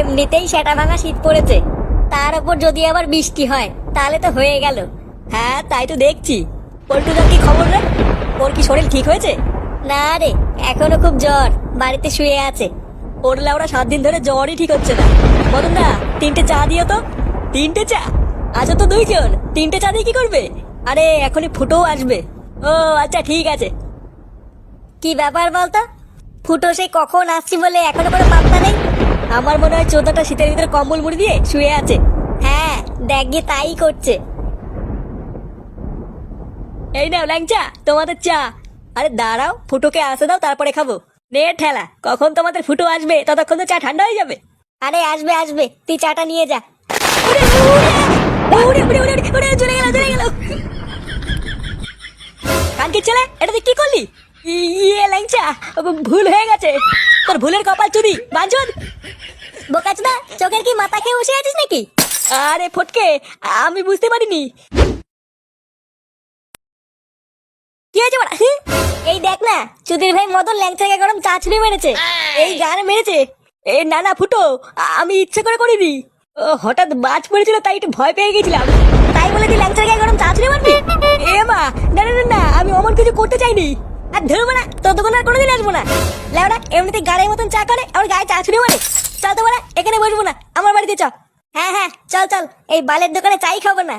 এমনিতেই সেটা ভাঙা শীত পড়েছে, তার উপর যদি আবার বৃষ্টি হয় তাহলে তো হয়ে গেল। হ্যাঁ তাই তো দেখছি। পল্টুদার কি খবর রে? ওর কি শরীর ঠিক হয়েছে? না রে, এখনো খুব জ্বর, বাড়িতে শুয়ে আছে। ওর লাউড়া 7 দিন ধরে জ্বরই ঠিক হচ্ছে না। বলুন না 3টে চা দিও তো। 3টে চা? আচ্ছা তো 2 জন, 3টে চা দিয়ে কি করবে? আরে এখনই ফুটোও আসবে। ও আচ্ছা ঠিক আছে। কি ব্যাপার বলতো? ফুটো সেই কখন আসছি বলে এখনো কোনো পাত্তা নেই। আমার মনে হয় 14টা শীতের ভিতরে কম্বল মুড়ি দিয়ে শুয়ে আছে। হ্যাঁ, দেখ গিয়ে তাই করছে। এই নাও ল্যাংচা তোমাদের চা। আরে দাঁড়াও, ফুটোকে আসতে দাও তারপরে খাবো। নে ঠেলা, কখন তোমাদের ফুটো আসবে ততক্ষণ তো চা ঠান্ডা হয়ে যাবে। আরে আসবে আসবে, তুই চাটা নিয়ে যা। উড়ে উড়ে উড়ে উড়ে উড়ে চলে গেল চলে গেল। কানকির ছেলে, এটা তুই কি করলি? ইয়ে ল্যাংচা, ভুল হয়ে গেছে। তোর ভুলের কপাল চুদি বাঞ্চদ। বোকাচোদা, চোখের কি মাথা খেয়ে বসে আছিস নাকি? আরে ফটকে, আমি বুঝতে পারিনি। কি হয়েছে বড়া? এই দেখ না, চুদির ভাই মদন ল্যাংচাকে গরম চা ছুঁড়ে মেরেছে। এই গান মেরেছে? এ না না ফুটো, আমি ইচ্ছে করে করিনি। ও, হঠাৎ বাজ পড়েছিল তাই একটু ভয় পেয়ে গেছিলাম। তাই বলে তুই ল্যাংচাকে গরম চা ছুঁড়ে মারবি? এ মা, না না না না, আমি অমন কিছু করতে চাইনি। আর ধরবো না, তোর দোকানে আর কোনোদিন আসবো না। লেওড়া এমনিতে গাড়ির মতন চা করে, আমার গায়ে চা ছুঁড়ে মারে। চল তো বড়া, এখানে বসবো না, আমার বাড়িতে চ। হ্যাঁ হ্যাঁ, চল চল, এই বালের দোকানে চাই খাবো না।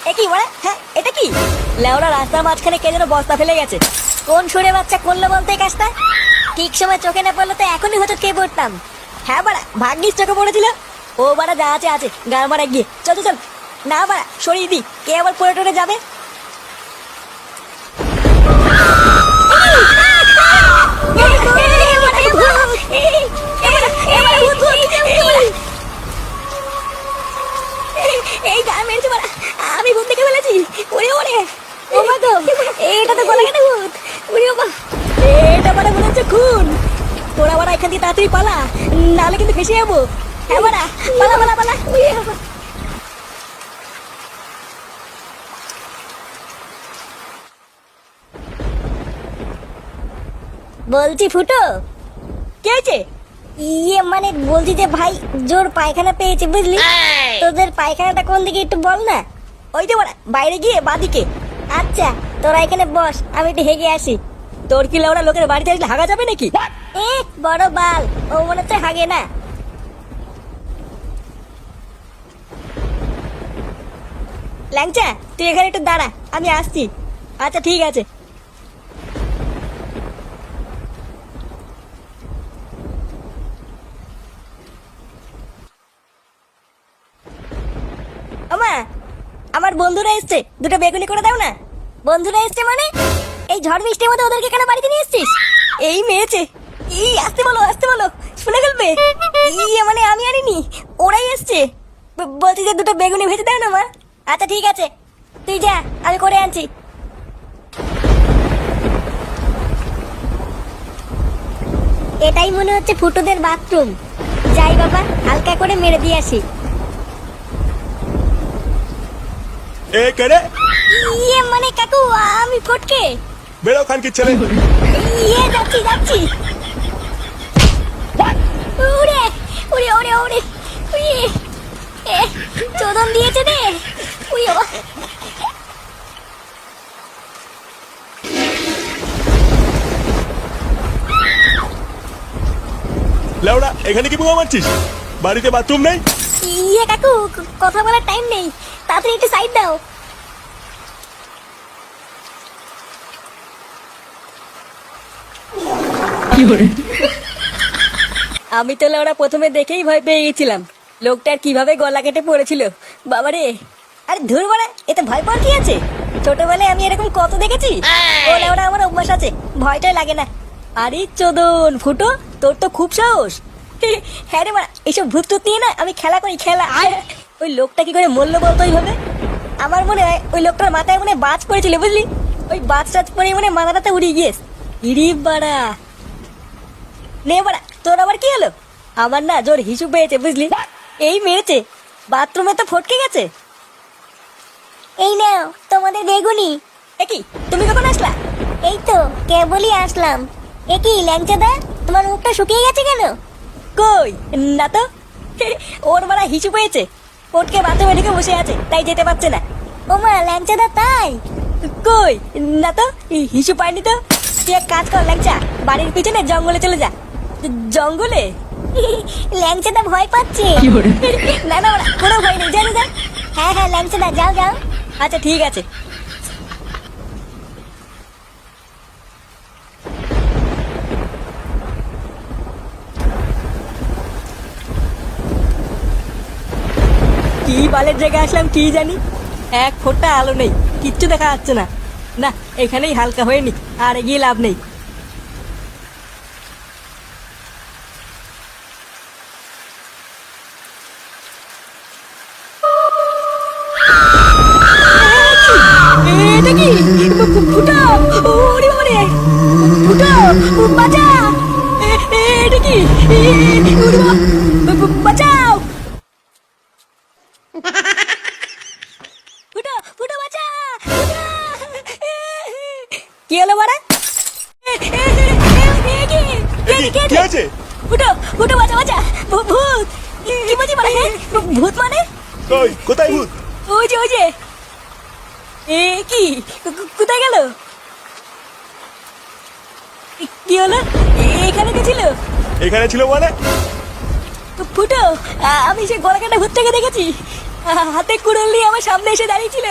এ কি বড়া? হ্যাঁ এটা কি? লেওড়া রাস্তার মাঝখানে কে যেন বস্তা ফেলে গেছে। কোন সুরে বাচ্চা করলো বলতে এই কাজটা? ঠিক সময় চোখে না পড়লো তো এখনই হয়তো কে পড়তাম। হ্যাঁ বাড়া, ভাগ্যিস চোখে পড়েছিল। ও বাড়া যা আছে আছে, গাড় মারা গিয়ে চল চল চল। না বাড়া সরিয়ে দি, কে আবার পড়ে টরে যাবে। এই গা মেরেছে বড়া, আমি ভূত দেখে ফেলেছি। ওরে ওরে, ও মা গো, এটা তো গলা কেটে ভূত। ওরে বাবা, এটা বাড়া মনে হচ্ছে খুন। তোরা বাড়া এখান থেকে তাড়াতাড়ি পালা, নাহলে কিন্তু ফেসে যাবো। হ্যাঁ বড়া, পালা পালা পালা। ওরে বাবা। বলছি ফুটো, কে আছে? ইয়ে মানে বলছি যে ভাই, জোর পায়খানা পেয়েছে বুঝলি। তোদের পায়খানাটা কোন দিকে একটু বল না। ওই তো বাড়া বাইরে গিয়ে বাদিকে। আচ্ছা, তোরা এখানে বস, আমি একটু হেগে আসি। তোর কি লেওড়া লোকের বাড়িতে আসলে হাগা যাবে নাকি? এ বড় বাল, ও মনে হচ্ছে হাগে না। ল্যাংচা তুই এখানে একটু দাঁড়া, আমি আসছি। আচ্ছা ঠিক আছে। আমা, আমার বন্ধুরা এসছে, দুটো বেগুনি করে দাও না। বন্ধুরা এসছে মানে? এই ঝড় বৃষ্টির মধ্যে ওদেরকে কেন বাড়িতে নিয়ে এসছিস? এই মেরেছে। আসতে বলো, শুনে ফেলবে। ইয়ে মানে আমি আনিনি, ওরাই এসছে। বলছি যে দুটো বেগুনি ভেজে দাও না মা। আচ্ছা ঠিক আছে, তুই যা, আমি করে আনছি। এটাই মনে হচ্ছে ফুটোদের বাথরুম। যাই বাবা, হালকা করে মেরে দিয়ে আসি। এ কেড়ে ইয়ে মানে কাকু, আমি ফটকে। বেরো খানকির ছেলে। ইয়ে যাচ্ছি যাচ্ছি। উড়ে উড়ে উড়ে উড়ে উড়ে, এ চোদন দিয়েছে রে। উড়ে বাবা। লেওড়া এখানে কি বোমা মারছিস? বাড়িতে বাথরুম নেই? ইয়ে কাকু, কথা বলার টাইম নেই, তাড়াতাড়ি একটু সাইড দাও। আমি তো লেওড়া প্রথমে দেখেই ভয় পেয়ে গেছিলাম। লোকটার কিভাবে গলা কেটে পড়েছিল বাবারে। আরে ধুর বাড়া, এতে ভয় পাওয়ার কি আছে? ছোটবেলায় আমি এরকম কত দেখেছি। ও লেওড়া, আমার অভ্যাস আছে, ভয়টাই লাগে না। আরে চোদন ফুটো, তোর তো খুব সাহস। হ্যাঁ রে বাড়া, এইসব ভূত টুত নিয়ে না আমি খেলা করি, খেলা। ওই লোকটা কি করে মরলো বলতো ওইভাবে? আমার মনে হয় ওই লোকটার মাথায় মনে হয় বাজ পড়েছিল বুঝলি। ওই বাজ টাজ পরে মনে হয় মাথাটাতে উড়িয়ে গিয়েছে। ইরি বাড়া। নে বাড়া, তোর আবার কি হলো? আমার না জোর হিসু পেয়েছে বুঝলি। এই মেরেছে, বাথরুমে তো ফটকে গেছে। এই নাও তোমাদের বেগুনি। এ কি, তুমি কখন আসলা? এই তো কেবলই আসলাম। এ কি ল্যাংচাদা, তোমার মুখটা শুকিয়ে গেছে কেন? কই না তো। ওর মারা হিসু পেয়েছে, ফটকে বাথরুমে ঢুকে বসে আছে, তাই যেতে পারছে না। ওমা ল্যাংচাদা তাই? কই না তো, হিসু পায়নি তো। তুই এক কাজ কর ল্যাংচা, বাড়ির পিছনে জঙ্গলে চলে যা। জঙ্গলে? ল্যাংচাদা ভয় পাচ্ছে। না না, ওরা কোনো ভয় নেই, জানি যা। হ্যাঁ হ্যাঁ ল্যাংচাদা যাও যাও। আচ্ছা ঠিক আছে। কি বালের জায়গায় আসলাম কি জানি, এক ফোঁটা আলো নেই, কিচ্ছু দেখা যাচ্ছে না। না, এখানেই হালকা হয়ে নি, আর এগিয়ে লাভ নেই। এটা কি? ফুটো! ওরে বাবারে! ফুটো! বাঁচা! এটা কি? ওরে বাবা! বাঁচাও! ফুটো! ফুটো বাঁচা! কি হলো বাড়া? কি আছে? ফুটো! ফুটো বাঁচা বাঁচা! ভূত! কি বলছি বাড়া? ভূত মানে? কই, কোথায় ভূত? ওই যে ওই যে। এ কি, কোথায় গেল? কি হলো? এখানে কে ছিল? এখানে ছিল মানে? ফুটো, আমি সে গলা কাটা ভূতটাকে দেখেছি, হাতে কুড়োল নিয়ে আমার সামনে এসে দাঁড়িয়েছিল।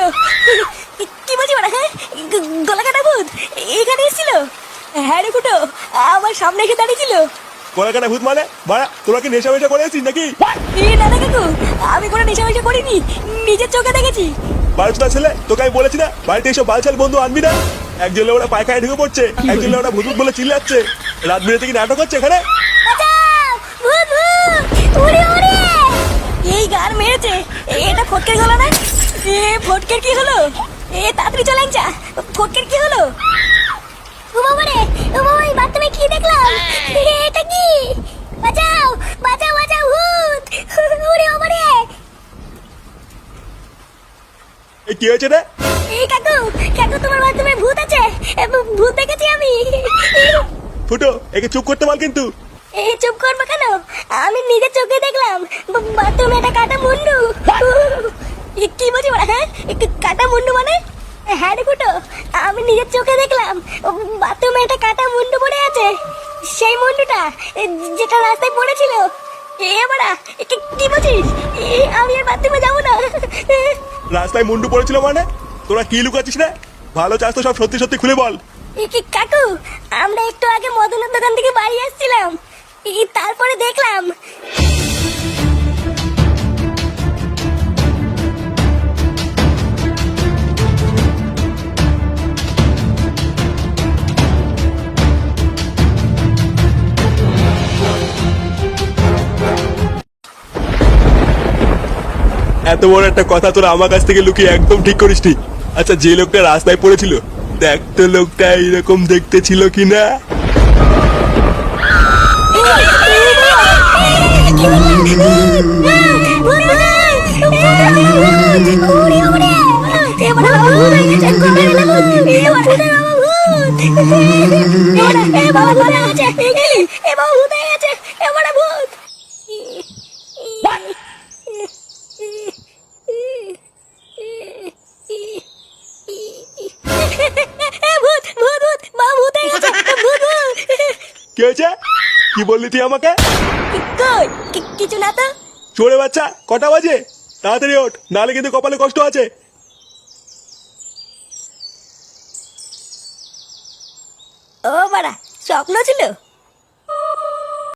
কি বলছি মানে? হ্যাঁ, গলা কাটা ভূত এখানে এসেছিল? হ্যাঁ রে ফুটো, আমার সামনে এসে দাঁড়িয়েছিল। কলাকাটা ভূত মানে? বাড়া, তোরা কি নেশা মেশা করে আছিস নাকি? না না কাকু, আমি কোনো নেশা মেশা করিনি, নিজের চোখে দেখেছি। বারোটা ছেলে, তোকে আমি বলেছি না বাড়িতে এসব বালছাল বন্ধু আনবি না। একজন ওরা পায়খানায় ঢুকে পড়ছে, একজন ওরা ভূত ভূত বলে চিল্লাচ্ছে। রাত বিরেতে কি নাটক হচ্ছে এখানে? বাঁচাও! ভূত ভূত! উড়ে উড়ে! এই গান মেরেছে, এটা ফটকের গলা না? এ ফটকের কি হলো? তাড়াতাড়ি চলেন যা, ফটকের কি হলো? ও বাবা রে! ও বাবা, এই বাথরুমে কি দেখলাম? এটা কি? বাঁচাও! বাঁচাও বাঁচাও! ভূত! উড়ে বাবা রে! এই কি হয়েছে রে? এই কাকু, কাকু তোমার বাথরুমে ভূত আছে। ভূত দেখেছি আমি। ফুটো, একে চুপ করতে বল কিন্তু। এই চুপ করবো কেন? আমি নিজের চোখে দেখলাম বাথরুমে একটা কাটা মুন্ডু। কি বলছি বড়া? হ্যাঁ, কাটা মুন্ডু মানে? হ্যাঁ রে ফুটো, আমি নিজের চোখে দেখলাম বাথরুমে একটা কাটা মুন্ডু পড়ে আছে। সেই মুন্ডুটা যেটা রাস্তায় পড়েছিল। বাড়া, কি বলছিস? আমি আর বাথরুমে যাবো না। রাস্তায় মুন্ডু পড়েছিল মানে? তোরা কি লুকাচ্ছিস রে? ভালো চাস তো সব সত্যি সত্যি খুলে বল। কাকু, আমরা একটু আগে মদনের দোকান থেকে বাড়ি আসছিলাম, তারপরে দেখলাম। এত বড় একটা কথা তোরা আমার কাছ থেকে লুকিয়ে একদম ঠিক করিসনি। আচ্ছা, যে লোকটা রাস্তায় পড়েছিল, দেখ তো লোকটা এইরকম দেখতে ছিল কিনা। কি হয়েছে? কি বললি তুই আমাকে? কই, কিছু না তো। চোরে বাচ্চা, কটা বাজে? তাড়াতাড়ি ওঠ, নাহলে কিন্তু কপালে কষ্ট আছে। ও বাড়া, স্বপ্ন ছিল?